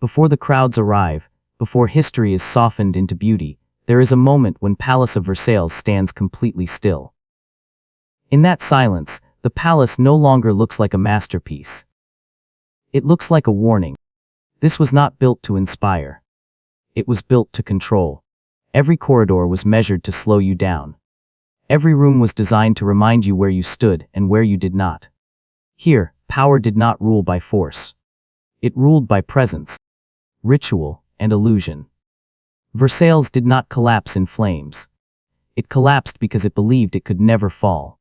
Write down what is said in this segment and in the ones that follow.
Before the crowds arrive, before history is softened into beauty, there is a moment when Palace of Versailles stands completely still. In that silence, the palace no longer looks like a masterpiece. It looks like a warning. This was not built to inspire. It was built to control. Every corridor was measured to slow you down. Every room was designed to remind you where you stood and where you did not. Here, power did not rule by force. It ruled by presence, ritual, and illusion. Versailles did not collapse in flames. It collapsed because it believed it could never fall.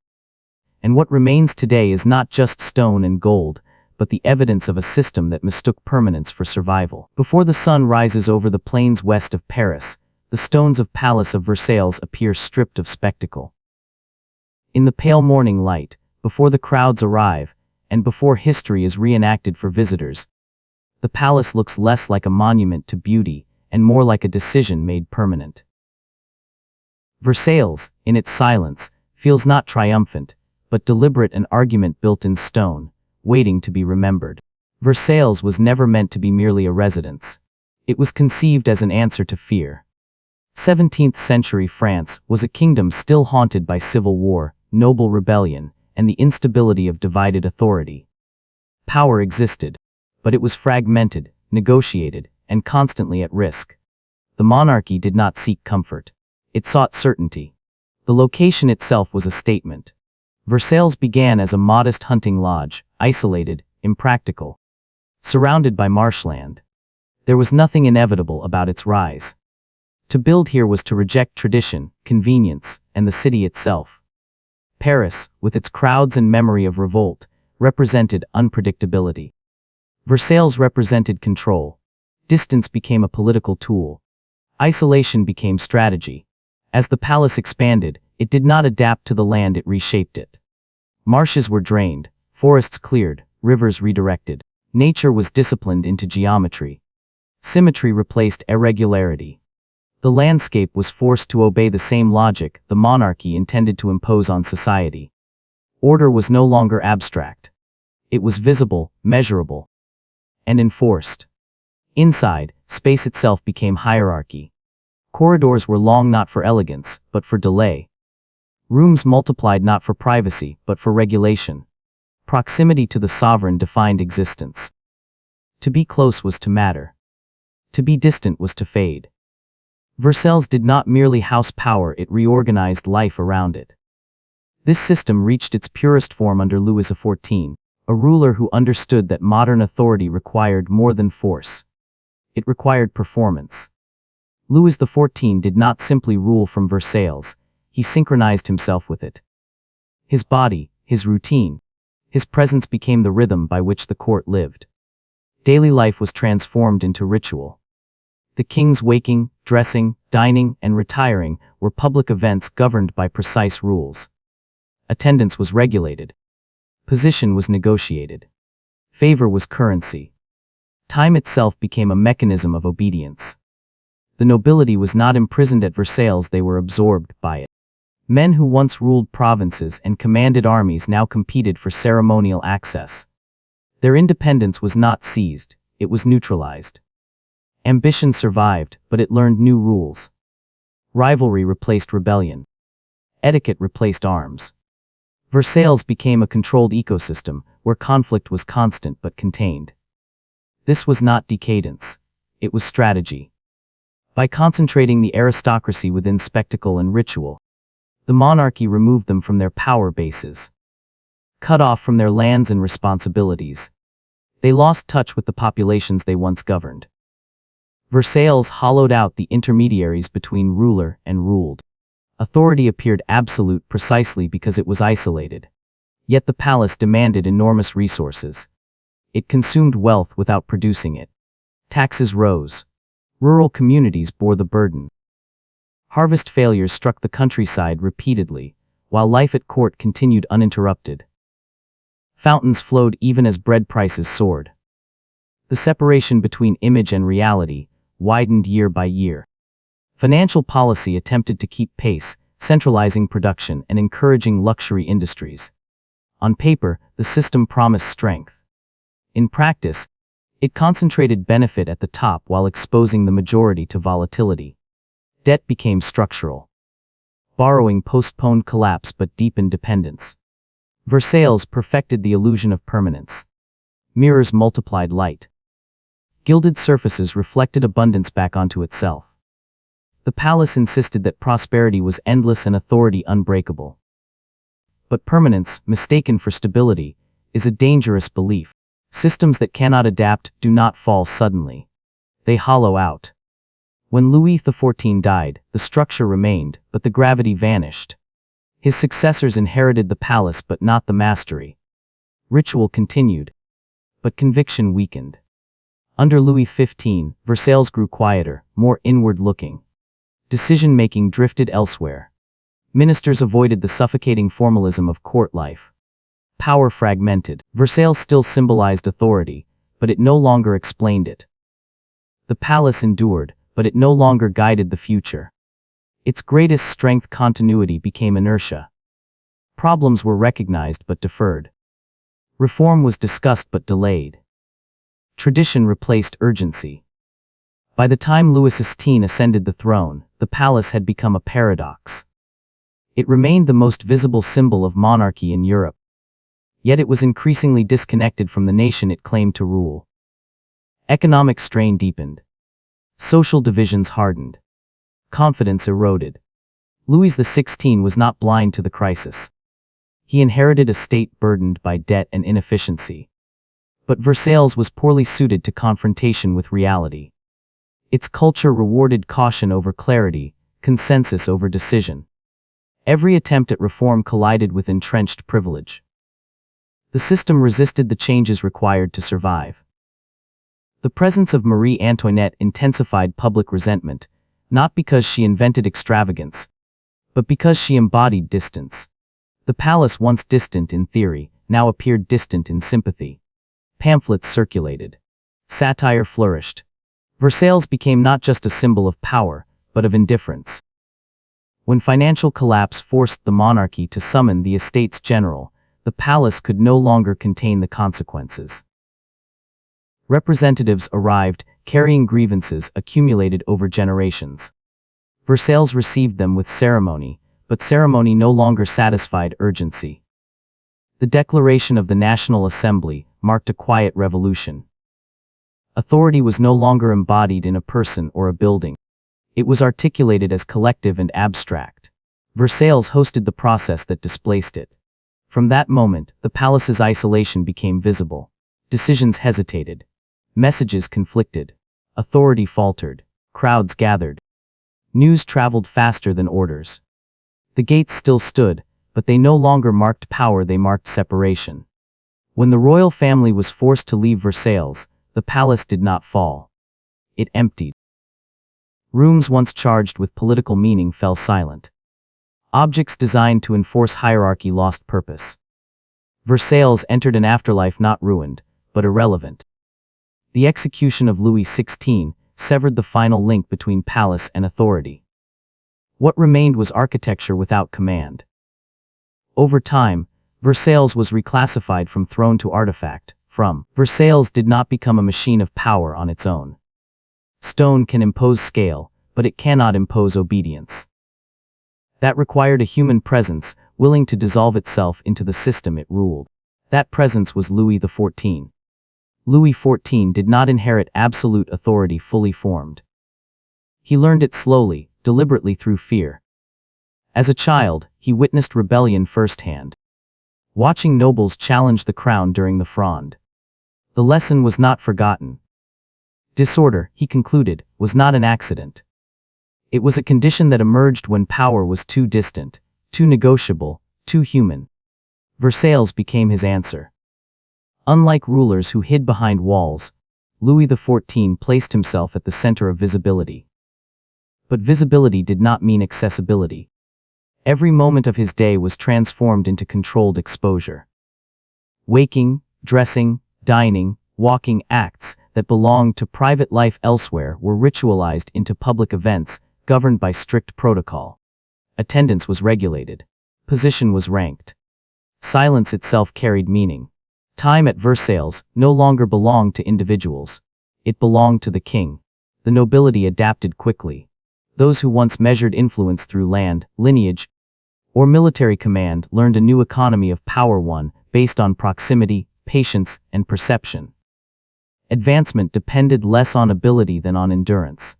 And what remains today is not just stone and gold, but the evidence of a system that mistook permanence for survival. Before the sun rises over the plains west of Paris, the stones of Palace of Versailles appear stripped of spectacle. In the pale morning light, before the crowds arrive, and before history is reenacted for visitors, the palace looks less like a monument to beauty and more like a decision made permanent. Versailles, in its silence, feels not triumphant, but deliberate, an argument built in stone, waiting to be remembered. Versailles was never meant to be merely a residence. It was conceived as an answer to fear. 17th century France was a kingdom still haunted by civil war, noble rebellion, and the instability of divided authority. Power existed, but it was fragmented, negotiated, and constantly at risk. The monarchy did not seek comfort. It sought certainty. The location itself was a statement. Versailles began as a modest hunting lodge, isolated, impractical, surrounded by marshland. There was nothing inevitable about its rise. To build here was to reject tradition, convenience, and the city itself. Paris, with its crowds and memory of revolt, represented unpredictability. Versailles represented control. Distance became a political tool. Isolation became strategy. As the palace expanded, it did not adapt to the land, it reshaped it. Marshes were drained, forests cleared, rivers redirected. Nature was disciplined into geometry. Symmetry replaced irregularity. The landscape was forced to obey the same logic the monarchy intended to impose on society. Order was no longer abstract. It was visible, measurable, and enforced. Inside, space itself became hierarchy. Corridors were long not for elegance, but for delay. Rooms multiplied not for privacy, but for regulation. Proximity to the sovereign defined existence. To be close was to matter. To be distant was to fade. Versailles did not merely house power, it reorganized life around it. This system reached its purest form under Louis XIV, a ruler who understood that modern authority required more than force. It required performance. Louis XIV did not simply rule from Versailles, he synchronized himself with it. His body, his routine, his presence became the rhythm by which the court lived. Daily life was transformed into ritual. The king's waking, dressing, dining, and retiring were public events governed by precise rules. Attendance was regulated. Position was negotiated. Favor was currency. Time itself became a mechanism of obedience. The nobility was not imprisoned at Versailles, they were absorbed by it. Men who once ruled provinces and commanded armies now competed for ceremonial access. Their independence was not seized, it was neutralized. Ambition survived, but it learned new rules. Rivalry replaced rebellion. Etiquette replaced arms. Versailles became a controlled ecosystem, where conflict was constant but contained. This was not decadence. It was strategy. By concentrating the aristocracy within spectacle and ritual, the monarchy removed them from their power bases. Cut off from their lands and responsibilities, they lost touch with the populations they once governed. Versailles hollowed out the intermediaries between ruler and ruled. Authority appeared absolute precisely because it was isolated. Yet the palace demanded enormous resources. It consumed wealth without producing it. Taxes rose. Rural communities bore the burden. Harvest failures struck the countryside repeatedly, while life at court continued uninterrupted. Fountains flowed even as bread prices soared. The separation between image and reality widened year by year. Financial policy attempted to keep pace, centralizing production and encouraging luxury industries. On paper, the system promised strength. In practice, It concentrated benefit at the top while exposing the majority to volatility. Debt became structural. Borrowing postponed collapse but deepened dependence. Versailles perfected the illusion of permanence. Mirrors multiplied light. Gilded surfaces reflected abundance back onto itself. The palace insisted that prosperity was endless and authority unbreakable. But permanence, mistaken for stability, is a dangerous belief. Systems that cannot adapt do not fall suddenly. They hollow out. When Louis XIV died, the structure remained, but the gravity vanished. His successors inherited the palace but not the mastery. Ritual continued, but conviction weakened. Under Louis XV, Versailles grew quieter, more inward-looking. Decision-making drifted elsewhere. Ministers avoided the suffocating formalism of court life. Power fragmented. Versailles still symbolized authority, but it no longer explained it. The palace endured, but it no longer guided the future. Its greatest strength, continuity, became inertia. Problems were recognized but deferred. Reform was discussed but delayed. Tradition replaced urgency. By the time Louis XVI ascended the throne, the palace had become a paradox. It remained the most visible symbol of monarchy in Europe. Yet it was increasingly disconnected from the nation it claimed to rule. Economic strain deepened. Social divisions hardened. Confidence eroded. Louis XVI was not blind to the crisis. He inherited a state burdened by debt and inefficiency. But Versailles was poorly suited to confrontation with reality. Its culture rewarded caution over clarity, consensus over decision. Every attempt at reform collided with entrenched privilege. The system resisted the changes required to survive. The presence of Marie Antoinette intensified public resentment, not because she invented extravagance, but because she embodied distance. The palace, once distant in theory, now appeared distant in sympathy. Pamphlets circulated. Satire flourished. Versailles became not just a symbol of power, but of indifference. When financial collapse forced the monarchy to summon the Estates General, the palace could no longer contain the consequences. Representatives arrived, carrying grievances accumulated over generations. Versailles received them with ceremony, but ceremony no longer satisfied urgency. The declaration of the National Assembly marked a quiet revolution. Authority was no longer embodied in a person or a building. It was articulated as collective and abstract. Versailles hosted the process that displaced it. From that moment, the palace's isolation became visible. Decisions hesitated. Messages conflicted. Authority faltered. Crowds gathered. News traveled faster than orders. The gates still stood, but they no longer marked power, they marked separation. When the royal family was forced to leave Versailles, the palace did not fall. It emptied. Rooms once charged with political meaning fell silent. Objects designed to enforce hierarchy lost purpose. Versailles entered an afterlife not ruined, but irrelevant. The execution of Louis XVI severed the final link between palace and authority. What remained was architecture without command. Over time, Versailles was reclassified from throne to artifact. Versailles did not become a machine of power on its own. Stone can impose scale, but it cannot impose obedience. That required a human presence, willing to dissolve itself into the system it ruled. That presence was Louis XIV. Louis XIV did not inherit absolute authority fully formed. He learned it slowly, deliberately through fear. As a child, he witnessed rebellion firsthand. Watching nobles challenge the crown during the Fronde. The lesson was not forgotten. Disorder, he concluded, was not an accident. It was a condition that emerged when power was too distant, too negotiable, too human. Versailles became his answer. Unlike rulers who hid behind walls, Louis XIV placed himself at the center of visibility. But visibility did not mean accessibility. Every moment of his day was transformed into controlled exposure. Waking, dressing, dining, walking acts that belonged to private life elsewhere were ritualized into public events, governed by strict protocol. Attendance was regulated. Position was ranked. Silence itself carried meaning. Time at Versailles no longer belonged to individuals. It belonged to the king. The nobility adapted quickly. Those who once measured influence through land, lineage, or military command learned a new economy of power, one based on proximity, patience, and perception. Advancement depended less on ability than on endurance.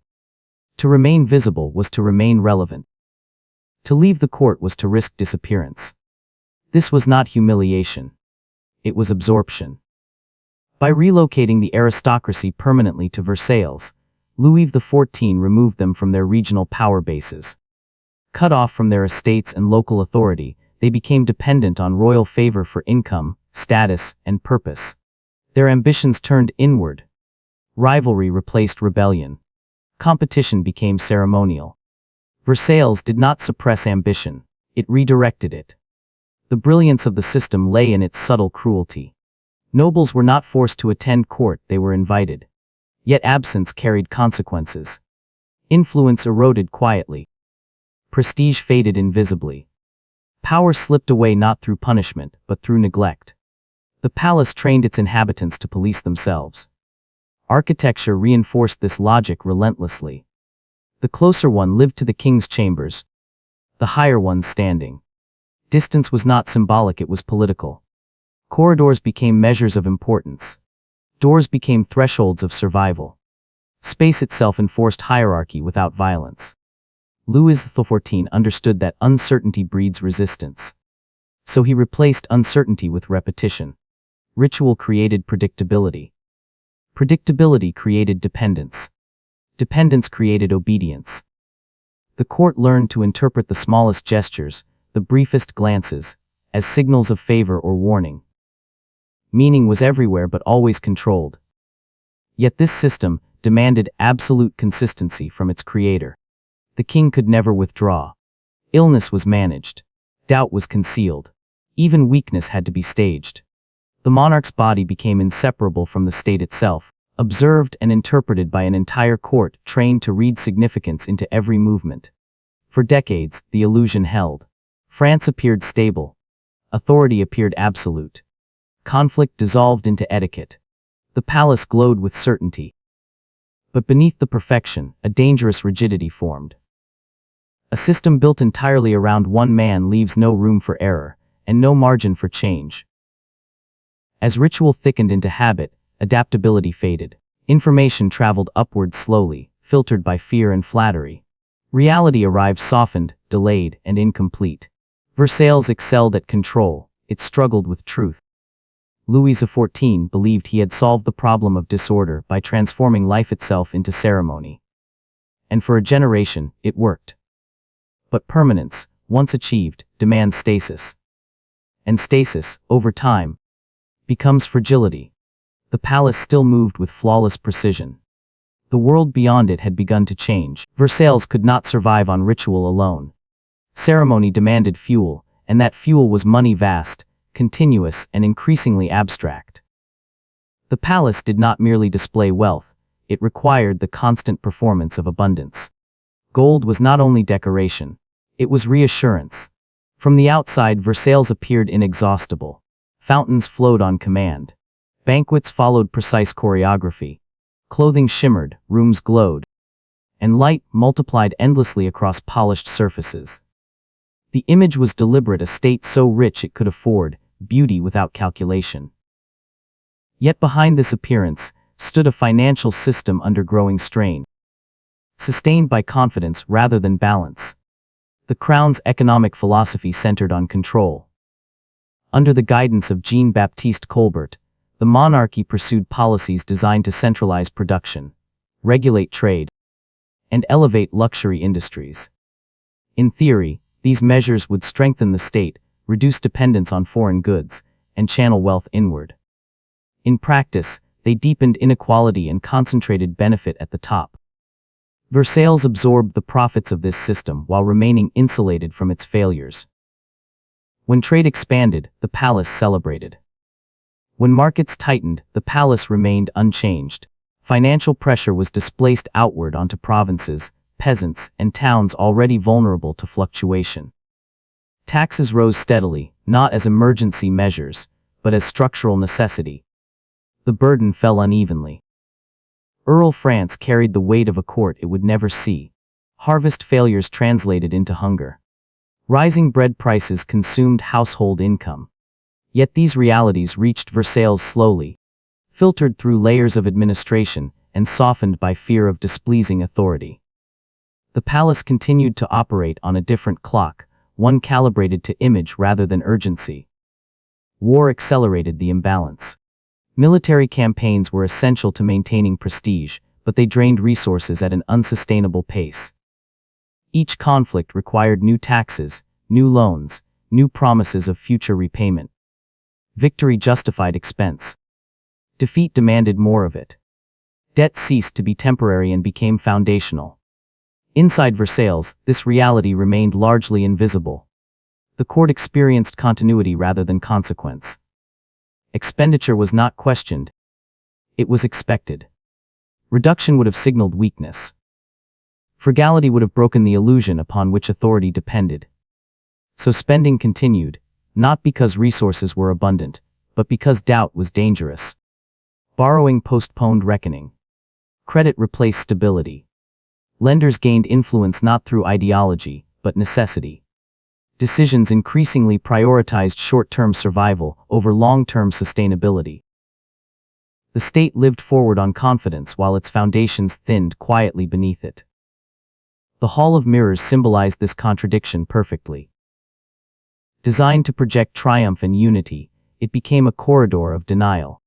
To remain visible was to remain relevant. To leave the court was to risk disappearance. This was not humiliation. It was absorption. By relocating the aristocracy permanently to Versailles, Louis XIV removed them from their regional power bases. Cut off from their estates and local authority, they became dependent on royal favor for income, status, and purpose. Their ambitions turned inward. Rivalry replaced rebellion. Competition became ceremonial. Versailles did not suppress ambition, it redirected it. The brilliance of the system lay in its subtle cruelty. Nobles were not forced to attend court, they were invited. Yet absence carried consequences. Influence eroded quietly. Prestige faded invisibly. Power slipped away not through punishment, but through neglect. The palace trained its inhabitants to police themselves. Architecture reinforced this logic relentlessly. The closer one lived to the king's chambers, the higher one standing. Distance was not symbolic, it was political. Corridors became measures of importance. Doors became thresholds of survival. Space itself enforced hierarchy without violence. Louis XIV understood that uncertainty breeds resistance. So he replaced uncertainty with repetition. Ritual created predictability. Predictability created dependence. Dependence created obedience. The court learned to interpret the smallest gestures, the briefest glances, as signals of favor or warning. Meaning was everywhere but always controlled. Yet this system demanded absolute consistency from its creator. The king could never withdraw. Illness was managed. Doubt was concealed. Even weakness had to be staged. The monarch's body became inseparable from the state itself, observed and interpreted by an entire court trained to read significance into every movement. For decades, the illusion held. France appeared stable. Authority appeared absolute. Conflict dissolved into etiquette. The palace glowed with certainty. But beneath the perfection, a dangerous rigidity formed. A system built entirely around one man leaves no room for error, and no margin for change. As ritual thickened into habit, adaptability faded. Information traveled upward slowly, filtered by fear and flattery. Reality arrived softened, delayed, and incomplete. Versailles excelled at control, it struggled with truth. Louis XIV believed he had solved the problem of disorder by transforming life itself into ceremony. And for a generation, it worked. But permanence, once achieved, demands stasis. And stasis, over time, becomes fragility. The palace still moved with flawless precision. The world beyond it had begun to change. Versailles could not survive on ritual alone. Ceremony demanded fuel, and that fuel was money, vast, continuous, and increasingly abstract. The palace did not merely display wealth, it required the constant performance of abundance. Gold was not only decoration, it was reassurance. From the outside, Versailles appeared inexhaustible. Fountains flowed on command. Banquets followed precise choreography. Clothing shimmered, rooms glowed, and light multiplied endlessly across polished surfaces. The image was deliberate, a state so rich it could afford beauty without calculation. Yet behind this appearance stood a financial system under growing strain. Sustained by confidence rather than balance. The crown's economic philosophy centered on control. Under the guidance of Jean-Baptiste Colbert, the monarchy pursued policies designed to centralize production, regulate trade, and elevate luxury industries. In theory, these measures would strengthen the state, reduce dependence on foreign goods, and channel wealth inward. In practice, they deepened inequality and concentrated benefit at the top. Versailles absorbed the profits of this system while remaining insulated from its failures. When trade expanded, the palace celebrated. When markets tightened, the palace remained unchanged. Financial pressure was displaced outward onto provinces, peasants, and towns already vulnerable to fluctuation. Taxes rose steadily, not as emergency measures, but as structural necessity. The burden fell unevenly. Rural France carried the weight of a court it would never see. Harvest failures translated into hunger. Rising bread prices consumed household income. Yet these realities reached Versailles slowly, filtered through layers of administration and softened by fear of displeasing authority. The palace continued to operate on a different clock, one calibrated to image rather than urgency. War accelerated the imbalance. Military campaigns were essential to maintaining prestige, but they drained resources at an unsustainable pace. Each conflict required new taxes, new loans, new promises of future repayment. Victory justified expense. Defeat demanded more of it. Debt ceased to be temporary and became foundational. Inside Versailles, this reality remained largely invisible. The court experienced continuity rather than consequence. Expenditure was not questioned. It was expected. Reduction would have signaled weakness. Frugality would have broken the illusion upon which authority depended. So spending continued, not because resources were abundant, but because doubt was dangerous. Borrowing postponed reckoning. Credit replaced stability. Lenders gained influence not through ideology, but necessity. Decisions increasingly prioritized short-term survival over long-term sustainability. The state lived forward on confidence while its foundations thinned quietly beneath it. The Hall of Mirrors symbolized this contradiction perfectly. Designed to project triumph and unity, it became a corridor of denial.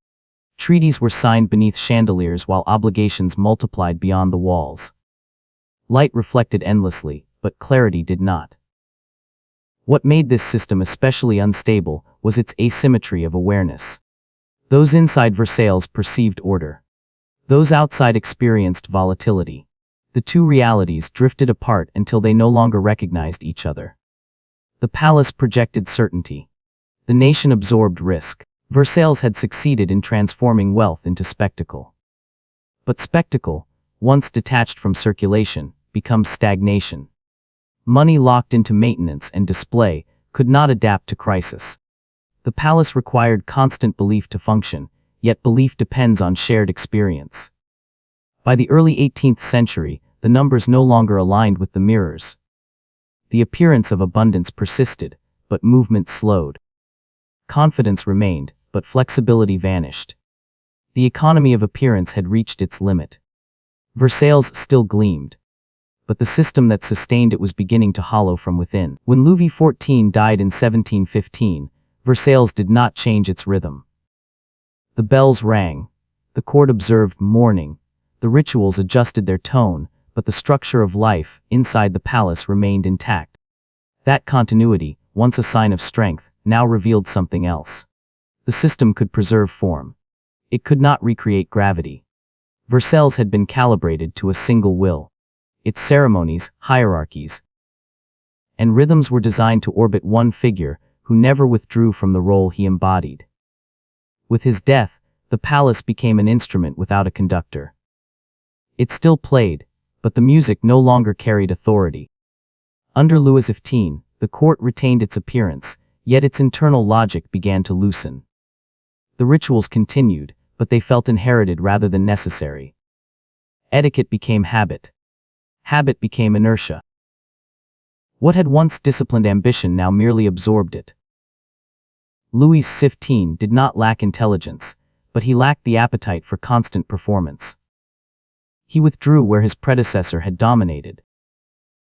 Treaties were signed beneath chandeliers while obligations multiplied beyond the walls. Light reflected endlessly, but clarity did not. What made this system especially unstable was its asymmetry of awareness. Those inside Versailles perceived order. Those outside experienced volatility. The two realities drifted apart until they no longer recognized each other. The palace projected certainty. The nation absorbed risk. Versailles had succeeded in transforming wealth into spectacle. But spectacle, once detached from circulation, becomes stagnation. Money locked into maintenance and display could not adapt to crisis. The palace required constant belief to function, yet belief depends on shared experience. By the early 18th century, the numbers no longer aligned with the mirrors. The appearance of abundance persisted, but movement slowed. Confidence remained, but flexibility vanished. The economy of appearance had reached its limit. Versailles still gleamed, but the system that sustained it was beginning to hollow from within. When Louis XIV died in 1715, Versailles did not change its rhythm. The bells rang, the court observed mourning, the rituals adjusted their tone, but the structure of life inside the palace remained intact. That continuity, once a sign of strength, now revealed something else. The system could preserve form. It could not recreate gravity. Versailles had been calibrated to a single will. Its ceremonies, hierarchies, and rhythms were designed to orbit one figure who never withdrew from the role he embodied. With his death, the palace became an instrument without a conductor. It still played, but the music no longer carried authority. Under Louis XV, the court retained its appearance, yet its internal logic began to loosen. The rituals continued, but they felt inherited rather than necessary. Etiquette became habit. Habit became inertia. What had once disciplined ambition now merely absorbed it. Louis XV did not lack intelligence, but he lacked the appetite for constant performance. He withdrew where his predecessor had dominated.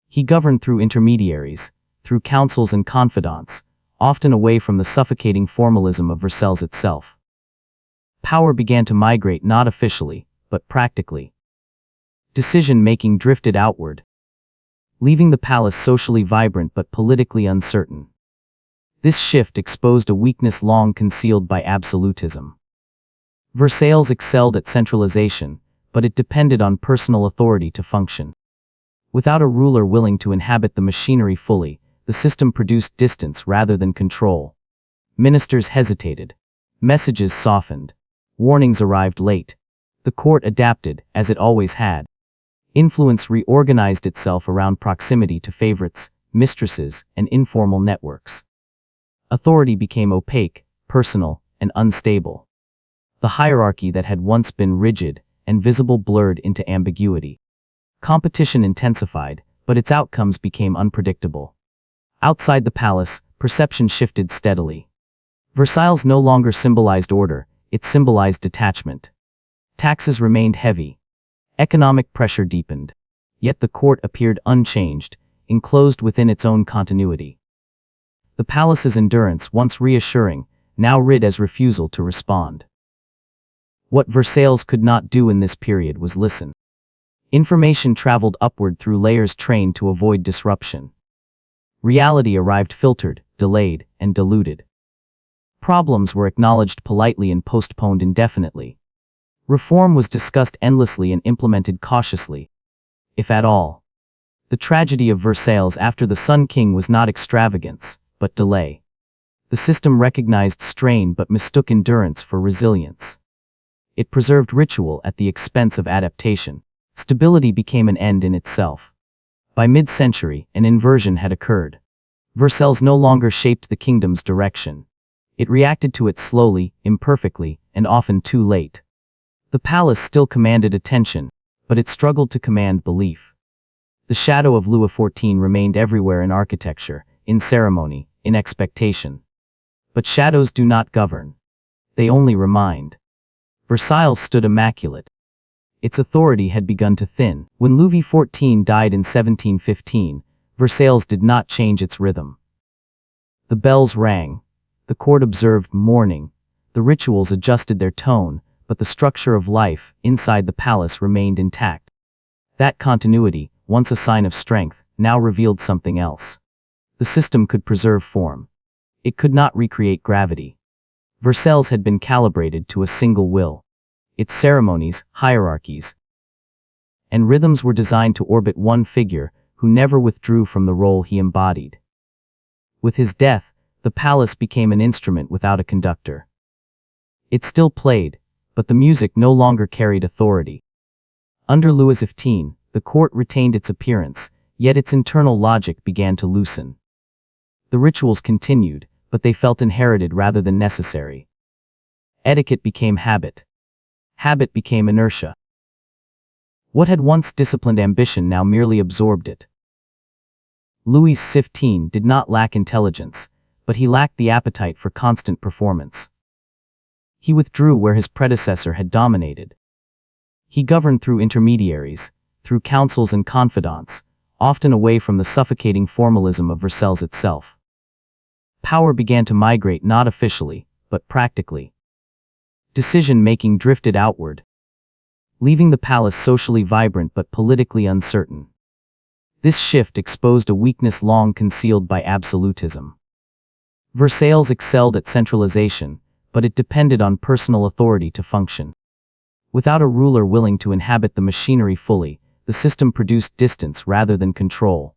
He governed through intermediaries, through councils and confidants, often away from the suffocating formalism of Versailles itself. Power began to migrate not officially, but practically. Decision-making drifted outward, leaving the palace socially vibrant but politically uncertain. This shift exposed a weakness long concealed by absolutism. Versailles excelled at centralization, but it depended on personal authority to function. Without a ruler willing to inhabit the machinery fully, the system produced distance rather than control. Ministers hesitated. Messages softened. Warnings arrived late. The court adapted, as it always had. Influence reorganized itself around proximity to favorites, mistresses, and informal networks. Authority became opaque, personal, and unstable. The hierarchy that had once been rigid and visible blurred into ambiguity. Competition intensified, but its outcomes became unpredictable. Outside the palace, perception shifted steadily. Versailles no longer symbolized order, it symbolized detachment. Taxes remained heavy. Economic pressure deepened. Yet the court appeared unchanged, enclosed within its own continuity. The palace's endurance, once reassuring, now rid as refusal to respond. What Versailles could not do in this period was listen. Information traveled upward through layers trained to avoid disruption. Reality arrived filtered, delayed, and diluted. Problems were acknowledged politely and postponed indefinitely. Reform was discussed endlessly and implemented cautiously, if at all. The tragedy of Versailles after the Sun King was not extravagance, but delay. The system recognized strain but mistook endurance for resilience. It preserved ritual at the expense of adaptation. Stability became an end in itself. By mid-century, an inversion had occurred. Versailles no longer shaped the kingdom's direction. It reacted to it slowly, imperfectly, and often too late. The palace still commanded attention, but it struggled to command belief. The shadow of Louis XIV remained everywhere in architecture, in ceremony, in expectation. But shadows do not govern. They only remind. Versailles stood immaculate. Its authority had begun to thin. When Louis XIV died in 1715, Versailles did not change its rhythm. The bells rang. The court observed mourning. The rituals adjusted their tone, but the structure of life inside the palace remained intact. That continuity, once a sign of strength, now revealed something else. The system could preserve form. It could not recreate gravity. Versailles had been calibrated to a single will. Its ceremonies, hierarchies, and rhythms were designed to orbit one figure who never withdrew from the role he embodied. With his death, the palace became an instrument without a conductor. It still played, but the music no longer carried authority. Under Louis XV, the court retained its appearance, yet its internal logic began to loosen. The rituals continued, but they felt inherited rather than necessary. Etiquette became habit. Habit became inertia. What had once disciplined ambition now merely absorbed it. Louis XV did not lack intelligence, but he lacked the appetite for constant performance. He withdrew where his predecessor had dominated. He governed through intermediaries, through counsels and confidants, often away from the suffocating formalism of Versailles itself. Power began to migrate not officially, but practically. Decision-making drifted outward, leaving the palace socially vibrant but politically uncertain. This shift exposed a weakness long concealed by absolutism. Versailles excelled at centralization, but it depended on personal authority to function. Without a ruler willing to inhabit the machinery fully, the system produced distance rather than control.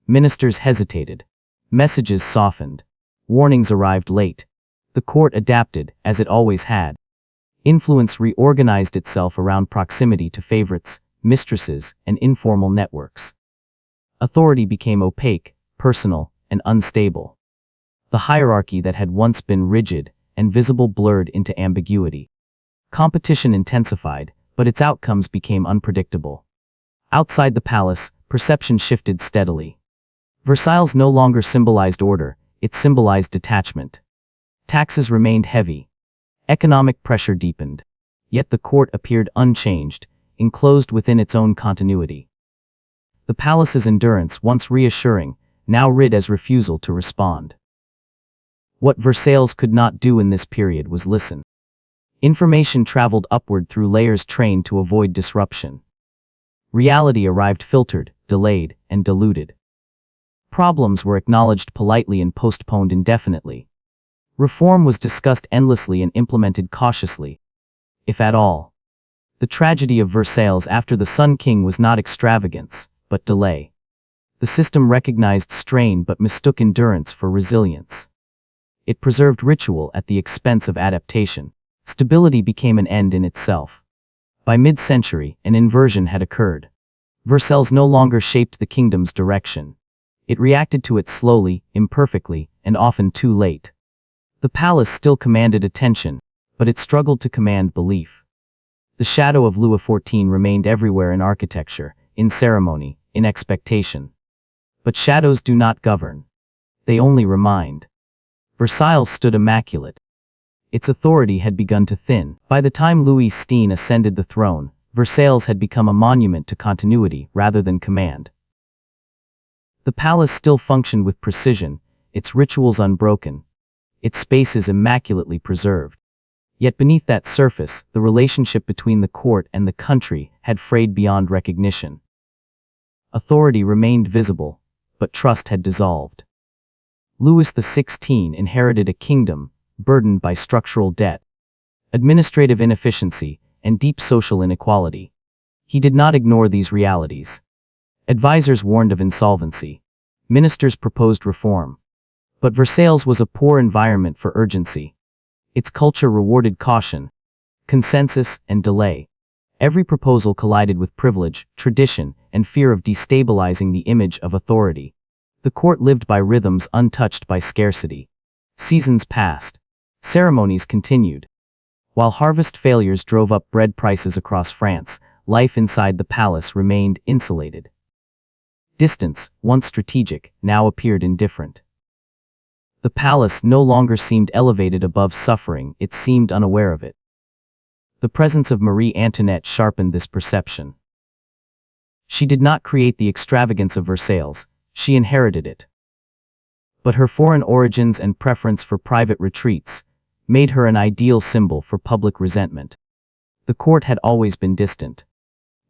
Ministers hesitated. Messages softened. Warnings arrived late. The court adapted, as it always had. Influence reorganized itself around proximity to favorites, mistresses, and informal networks. Authority became opaque, personal, and unstable. The hierarchy that had once been rigid and visible blurred into ambiguity. Competition intensified, but its outcomes became unpredictable. Outside the palace, perception shifted steadily. Versailles no longer symbolized order, it symbolized detachment. Taxes remained heavy. Economic pressure deepened. Yet the court appeared unchanged, enclosed within its own continuity. The palace's endurance, once reassuring, now rid as refusal to respond. What Versailles could not do in this period was listen. Information traveled upward through layers trained to avoid disruption. Reality arrived filtered, delayed, and diluted. Problems were acknowledged politely and postponed indefinitely. Reform was discussed endlessly and implemented cautiously, if at all. The tragedy of Versailles after the Sun King was not extravagance, but delay. The system recognized strain but mistook endurance for resilience. It preserved ritual at the expense of adaptation. Stability became an end in itself. By mid-century, an inversion had occurred. Versailles no longer shaped the kingdom's direction. It reacted to it slowly, imperfectly, and often too late. The palace still commanded attention, but it struggled to command belief. The shadow of Louis XIV remained everywhere in architecture, in ceremony, in expectation. But shadows do not govern. They only remind. Versailles stood immaculate. Its authority had begun to thin. By the time Louis XVI ascended the throne, Versailles had become a monument to continuity rather than command. The palace still functioned with precision, its rituals unbroken, its spaces immaculately preserved. Yet beneath that surface, the relationship between the court and the country had frayed beyond recognition. Authority remained visible, but trust had dissolved. Louis XVI inherited a kingdom burdened by structural debt, administrative inefficiency, and deep social inequality. He did not ignore these realities. Advisors warned of insolvency. Ministers proposed reform. But Versailles was a poor environment for urgency. Its culture rewarded caution, consensus, and delay. Every proposal collided with privilege, tradition, and fear of destabilizing the image of authority. The court lived by rhythms untouched by scarcity. Seasons passed. Ceremonies continued. While harvest failures drove up bread prices across France, life inside the palace remained insulated. Distance, once strategic, now appeared indifferent. The palace no longer seemed elevated above suffering, it seemed unaware of it. The presence of Marie Antoinette sharpened this perception. She did not create the extravagance of Versailles, she inherited it. But her foreign origins and preference for private retreats made her an ideal symbol for public resentment. The court had always been distant.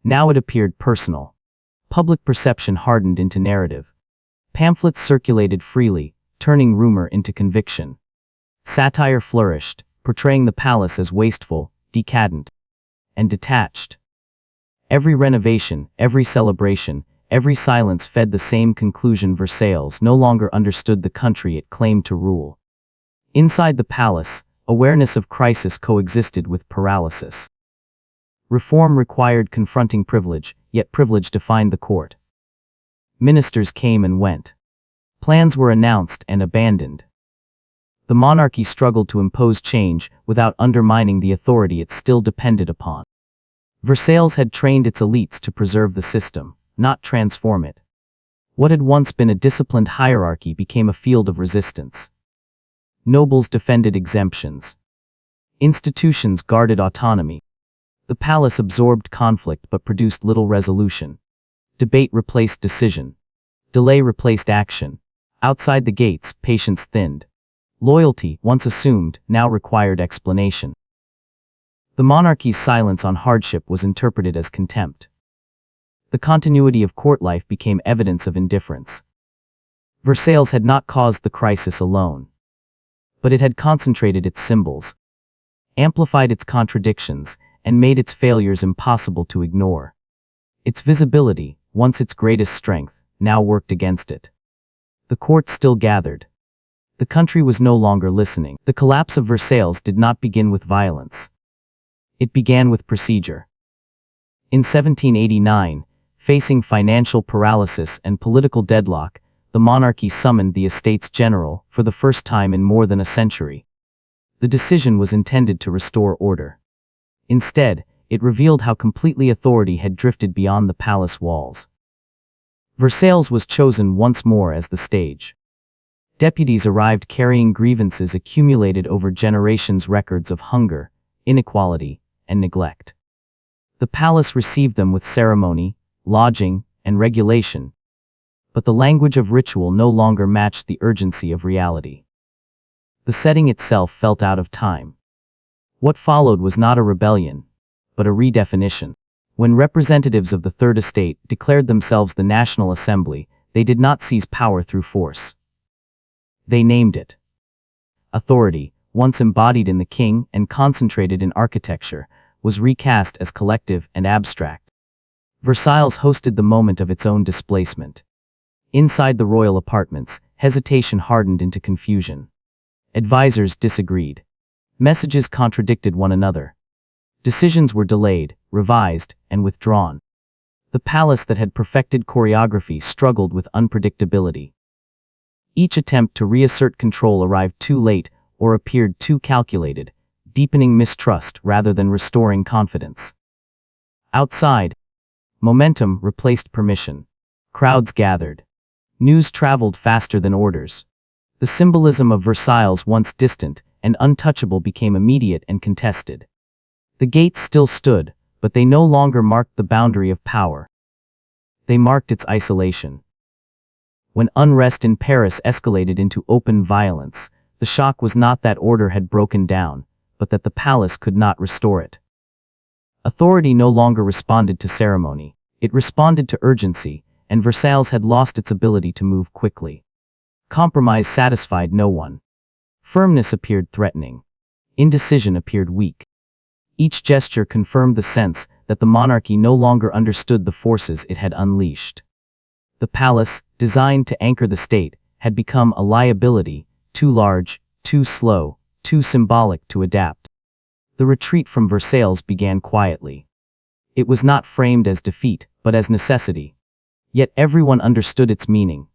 Now it appeared personal. Public perception hardened into narrative. Pamphlets circulated freely, turning rumor into conviction. Satire flourished, portraying the palace as wasteful, decadent, and detached. Every renovation, every celebration, every silence fed the same conclusion: Versailles no longer understood the country it claimed to rule. Inside the palace, awareness of crisis coexisted with paralysis. Reform required confronting privilege, yet privilege defined the court. Ministers came and went. Plans were announced and abandoned. The monarchy struggled to impose change without undermining the authority it still depended upon. Versailles had trained its elites to preserve the system, not transform it. What had once been a disciplined hierarchy became a field of resistance. Nobles defended exemptions. Institutions guarded autonomy. The palace absorbed conflict but produced little resolution. Debate replaced decision. Delay replaced action. Outside the gates, patience thinned. Loyalty, once assumed, now required explanation. The monarchy's silence on hardship was interpreted as contempt. The continuity of court life became evidence of indifference. Versailles had not caused the crisis alone. But it had concentrated its symbols, amplified its contradictions, and made its failures impossible to ignore. Its visibility, once its greatest strength, now worked against it. The court still gathered. The country was no longer listening. The collapse of Versailles did not begin with violence. It began with procedure. In 1789, facing financial paralysis and political deadlock, the monarchy summoned the Estates General for the first time in more than a century. The decision was intended to restore order. Instead, it revealed how completely authority had drifted beyond the palace walls. Versailles was chosen once more as the stage. Deputies arrived carrying grievances accumulated over generations, records of hunger, inequality, and neglect. The palace received them with ceremony, lodging, and regulation. But the language of ritual no longer matched the urgency of reality. The setting itself felt out of time. What followed was not a rebellion, but a redefinition. When representatives of the Third Estate declared themselves the National Assembly, they did not seize power through force. They named it. Authority, once embodied in the king and concentrated in architecture, was recast as collective and abstract. Versailles hosted the moment of its own displacement. Inside the royal apartments, hesitation hardened into confusion. Advisors disagreed. Messages contradicted one another. Decisions were delayed, revised, and withdrawn. The palace that had perfected choreography struggled with unpredictability. Each attempt to reassert control arrived too late, or appeared too calculated, deepening mistrust rather than restoring confidence. Outside, momentum replaced permission. Crowds gathered. News traveled faster than orders. The symbolism of Versailles, once distant and untouchable, became immediate and contested. The gates still stood, but they no longer marked the boundary of power. They marked its isolation. When unrest in Paris escalated into open violence, the shock was not that order had broken down, but that the palace could not restore it. Authority no longer responded to ceremony, it responded to urgency, and Versailles had lost its ability to move quickly. Compromise satisfied no one. Firmness appeared threatening. Indecision appeared weak. Each gesture confirmed the sense that the monarchy no longer understood the forces it had unleashed. The palace, designed to anchor the state, had become a liability, too large, too slow, too symbolic to adapt. The retreat from Versailles began quietly. It was not framed as defeat, but as necessity. Yet everyone understood its meaning.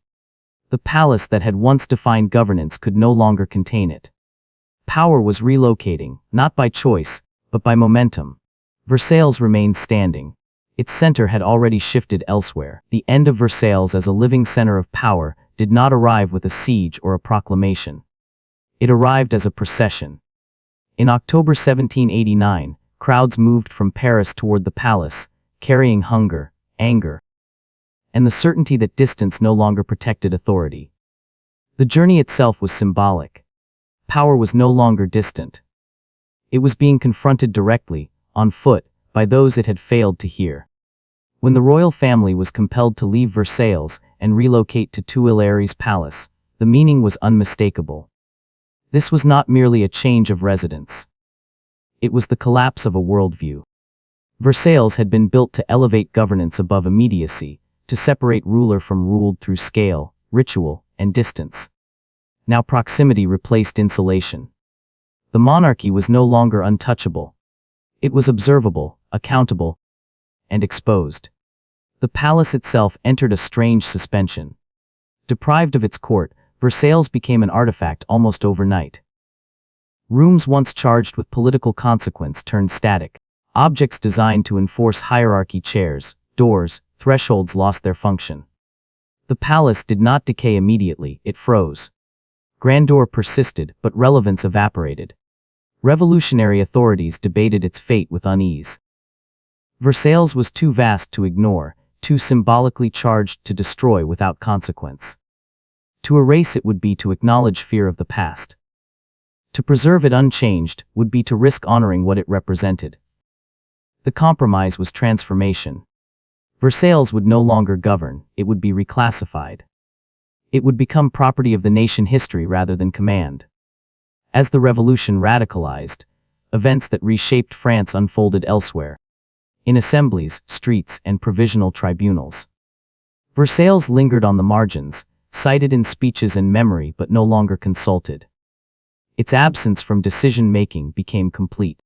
The palace that had once defined governance could no longer contain it. Power was relocating, not by choice, but by momentum. Versailles remained standing. Its center had already shifted elsewhere. The end of Versailles as a living center of power did not arrive with a siege or a proclamation. It arrived as a procession. In October 1789, crowds moved from Paris toward the palace, carrying hunger, anger, and the certainty that distance no longer protected authority. The journey itself was symbolic. Power was no longer distant. It was being confronted directly, on foot, by those it had failed to hear. When the royal family was compelled to leave Versailles and relocate to Tuileries Palace, the meaning was unmistakable. This was not merely a change of residence. It was the collapse of a worldview. Versailles had been built to elevate governance above immediacy, to separate ruler from ruled through scale, ritual, and distance. Now proximity replaced insulation. The monarchy was no longer untouchable. It was observable, accountable, and exposed. The palace itself entered a strange suspension. Deprived of its court, Versailles became an artifact almost overnight. Rooms once charged with political consequence turned static. Objects designed to enforce hierarchy, chairs, doors, thresholds, lost their function. The palace did not decay immediately, it froze. Grandeur persisted, but relevance evaporated. Revolutionary authorities debated its fate with unease. Versailles was too vast to ignore, too symbolically charged to destroy without consequence. To erase it would be to acknowledge fear of the past. To preserve it unchanged would be to risk honoring what it represented. The compromise was transformation. Versailles would no longer govern, it would be reclassified. It would become property of the nation, history rather than command. As the revolution radicalized, events that reshaped France unfolded elsewhere. In assemblies, streets, and provisional tribunals. Versailles lingered on the margins, cited in speeches and memory but no longer consulted. Its absence from decision-making became complete.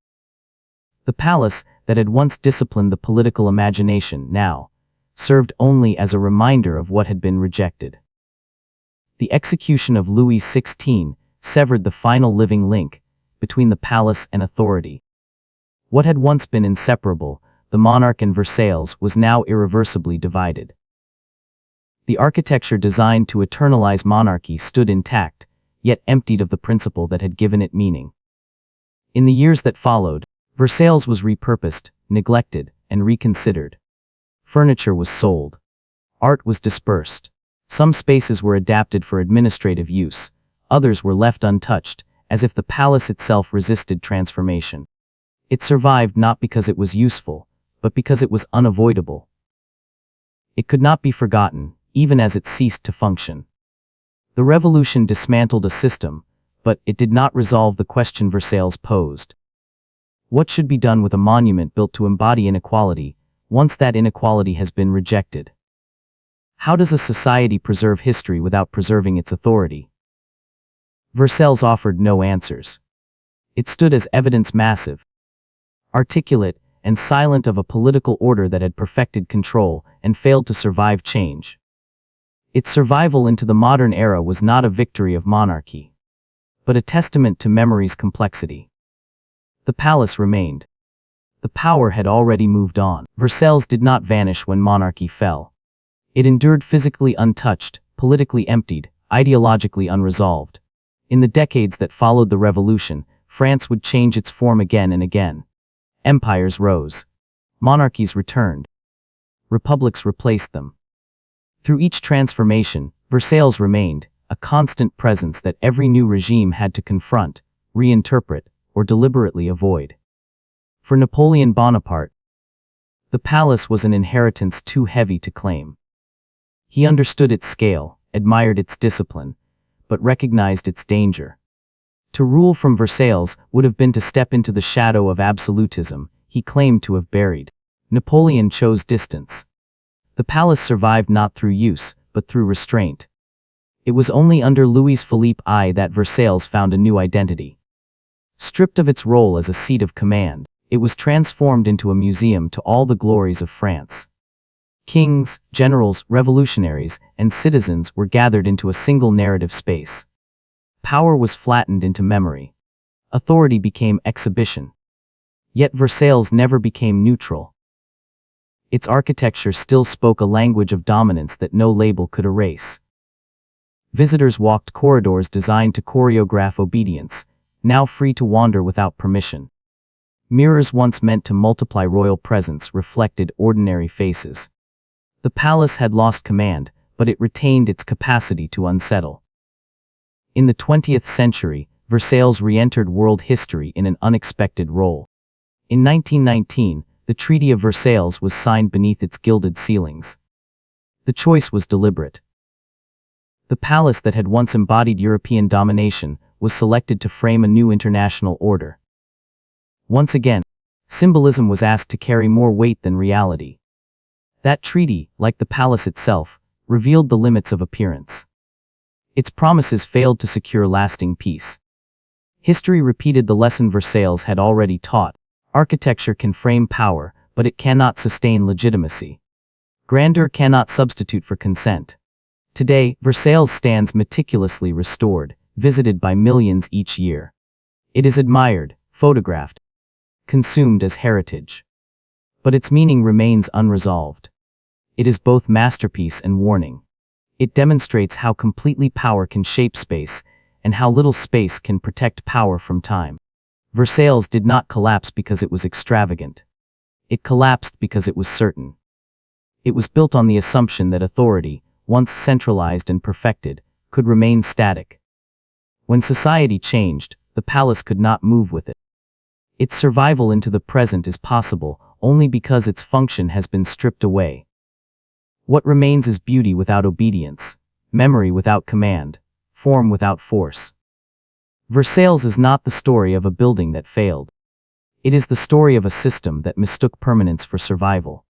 The palace, that had once disciplined the political imagination, now served only as a reminder of what had been rejected. The execution of Louis XVI severed the final living link between the palace and authority. What had once been inseparable, the monarch and Versailles, was now irreversibly divided. The architecture designed to eternalize monarchy stood intact, yet emptied of the principle that had given it meaning. In the years that followed, Versailles was repurposed, neglected, and reconsidered. Furniture was sold. Art was dispersed. Some spaces were adapted for administrative use, others were left untouched, as if the palace itself resisted transformation. It survived not because it was useful, but because it was unavoidable. It could not be forgotten, even as it ceased to function. The revolution dismantled a system, but it did not resolve the question Versailles posed. What should be done with a monument built to embody inequality, once that inequality has been rejected? How does a society preserve history without preserving its authority? Versailles offered no answers. It stood as evidence, massive, articulate, and silent, of a political order that had perfected control and failed to survive change. Its survival into the modern era was not a victory of monarchy, but a testament to memory's complexity. The palace remained. The power had already moved on. Versailles did not vanish when monarchy fell. It endured physically untouched, politically emptied, ideologically unresolved. In the decades that followed the revolution, France would change its form again and again. Empires rose. Monarchies returned. Republics replaced them. Through each transformation, Versailles remained, a constant presence that every new regime had to confront, reinterpret, or deliberately avoid. For Napoleon Bonaparte, the palace was an inheritance too heavy to claim. He understood its scale, admired its discipline, but recognized its danger. To rule from Versailles would have been to step into the shadow of absolutism he claimed to have buried. Napoleon chose distance. The palace survived not through use, but through restraint. It was only under Louis-Philippe I that Versailles found a new identity. Stripped of its role as a seat of command, it was transformed into a museum to all the glories of France. Kings, generals, revolutionaries, and citizens were gathered into a single narrative space. Power was flattened into memory. Authority became exhibition. Yet Versailles never became neutral. Its architecture still spoke a language of dominance that no label could erase. Visitors walked corridors designed to choreograph obedience, now free to wander without permission. Mirrors once meant to multiply royal presence reflected ordinary faces. The palace had lost command, but it retained its capacity to unsettle. In the 20th century, Versailles re-entered world history in an unexpected role. In 1919, the Treaty of Versailles was signed beneath its gilded ceilings. The choice was deliberate. The palace that had once embodied European domination was selected to frame a new international order. Once again, symbolism was asked to carry more weight than reality. That treaty, like the palace itself, revealed the limits of appearance. Its promises failed to secure lasting peace. History repeated the lesson Versailles had already taught. Architecture can frame power, but it cannot sustain legitimacy. Grandeur cannot substitute for consent. Today, Versailles stands meticulously restored, visited by millions each year. It is admired, photographed, consumed as heritage. But its meaning remains unresolved. It is both masterpiece and warning. It demonstrates how completely power can shape space, and how little space can protect power from time. Versailles did not collapse because it was extravagant. It collapsed because it was certain. It was built on the assumption that authority, once centralized and perfected, could remain static. When society changed, the palace could not move with it. Its survival into the present is possible only because its function has been stripped away. What remains is beauty without obedience, memory without command, form without force. Versailles is not the story of a building that failed. It is the story of a system that mistook permanence for survival.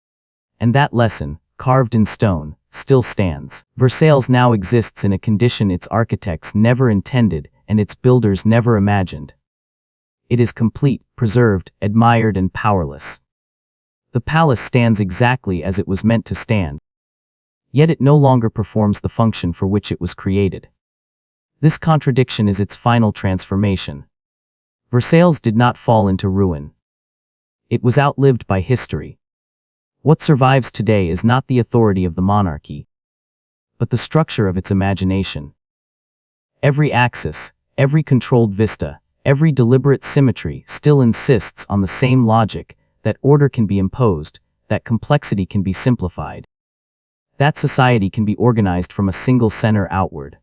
And that lesson, carved in stone, still stands. Versailles now exists in a condition its architects never intended and its builders never imagined. It is complete, preserved, admired, and powerless. The palace stands exactly as it was meant to stand. Yet it no longer performs the function for which it was created. This contradiction is its final transformation. Versailles did not fall into ruin. It was outlived by history. What survives today is not the authority of the monarchy, but the structure of its imagination. Every axis, every controlled vista, every deliberate symmetry still insists on the same logic, that order can be imposed, that complexity can be simplified, that society can be organized from a single center outward.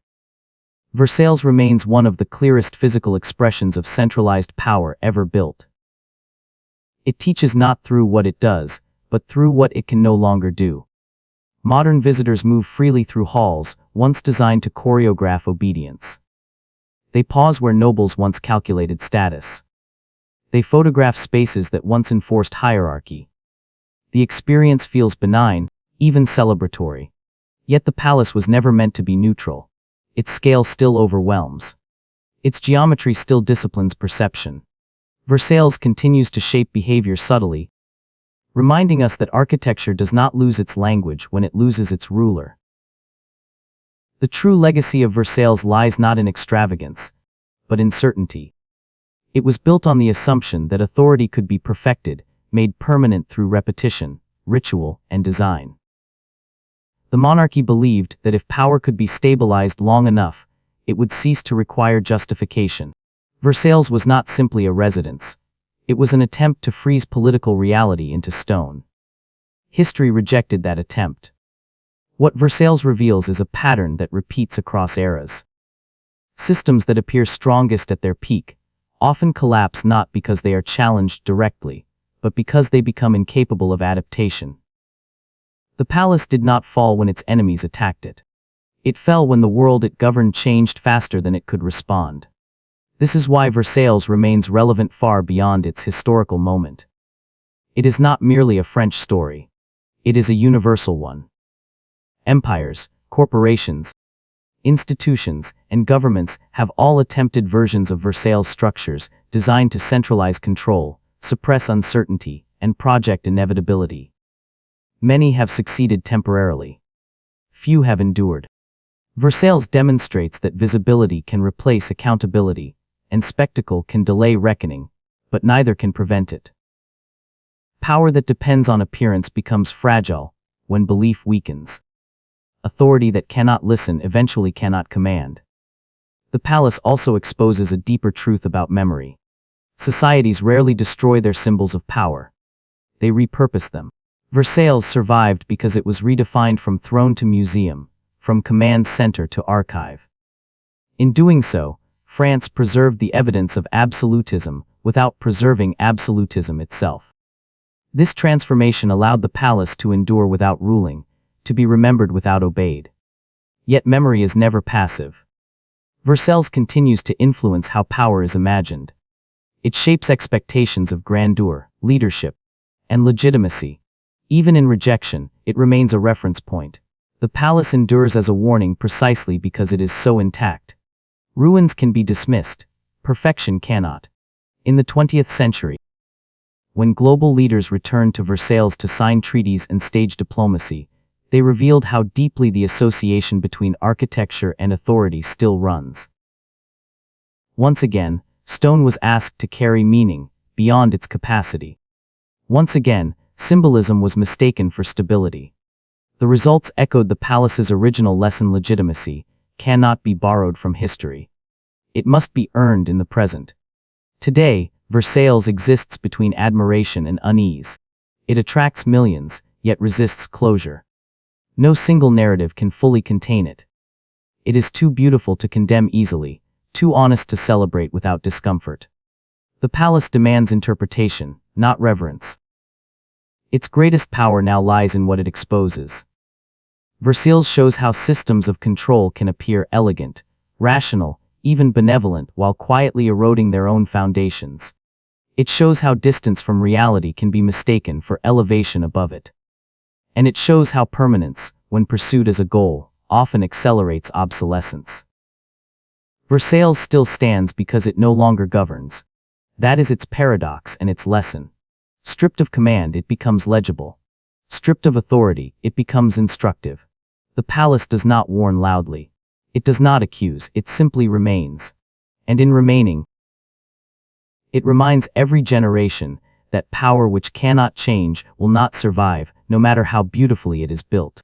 Versailles remains one of the clearest physical expressions of centralized power ever built. It teaches not through what it does, but through what it can no longer do. Modern visitors move freely through halls, once designed to choreograph obedience. They pause where nobles once calculated status. They photograph spaces that once enforced hierarchy. The experience feels benign, even celebratory. Yet the palace was never meant to be neutral. Its scale still overwhelms. Its geometry still disciplines perception. Versailles continues to shape behavior subtly, reminding us that architecture does not lose its language when it loses its ruler. The true legacy of Versailles lies not in extravagance, but in certainty. It was built on the assumption that authority could be perfected, made permanent through repetition, ritual, and design. The monarchy believed that if power could be stabilized long enough, it would cease to require justification. Versailles was not simply a residence. It was an attempt to freeze political reality into stone. History rejected that attempt. What Versailles reveals is a pattern that repeats across eras. Systems that appear strongest at their peak often collapse not because they are challenged directly, but because they become incapable of adaptation. The palace did not fall when its enemies attacked it. It fell when the world it governed changed faster than it could respond. This is why Versailles remains relevant far beyond its historical moment. It is not merely a French story. It is a universal one. Empires, corporations, institutions, and governments have all attempted versions of Versailles structures designed to centralize control, suppress uncertainty, and project inevitability. Many have succeeded temporarily. Few have endured. Versailles demonstrates that visibility can replace accountability, and spectacle can delay reckoning, but neither can prevent it. Power that depends on appearance becomes fragile when belief weakens. Authority that cannot listen eventually cannot command. The palace also exposes a deeper truth about memory. Societies rarely destroy their symbols of power. They repurpose them. Versailles survived because it was redefined from throne to museum, from command center to archive. In doing so, France preserved the evidence of absolutism without preserving absolutism itself. This transformation allowed the palace to endure without ruling, to be remembered without obeyed. Yet memory is never passive. Versailles continues to influence how power is imagined. It shapes expectations of grandeur, leadership, and legitimacy. Even in rejection, it remains a reference point. The palace endures as a warning precisely because it is so intact. Ruins can be dismissed. Perfection cannot. In the 20th century, when global leaders returned to Versailles to sign treaties and stage diplomacy, they revealed how deeply the association between architecture and authority still runs. Once again, stone was asked to carry meaning beyond its capacity. Once again, symbolism was mistaken for stability. The results echoed the palace's original lesson: legitimacy cannot be borrowed from history. It must be earned in the present. Today, Versailles exists between admiration and unease. It attracts millions, yet resists closure. No single narrative can fully contain it. It is too beautiful to condemn easily, too honest to celebrate without discomfort. The palace demands interpretation, not reverence. Its greatest power now lies in what it exposes. Versailles shows how systems of control can appear elegant, rational, even benevolent, while quietly eroding their own foundations. It shows how distance from reality can be mistaken for elevation above it. And it shows how permanence, when pursued as a goal, often accelerates obsolescence. Versailles still stands because it no longer governs. That is its paradox and its lesson. Stripped of command, it becomes legible. Stripped of authority, it becomes instructive. The palace does not warn loudly. It does not accuse, it simply remains. And in remaining, it reminds every generation that power which cannot change will not survive, no matter how beautifully it is built.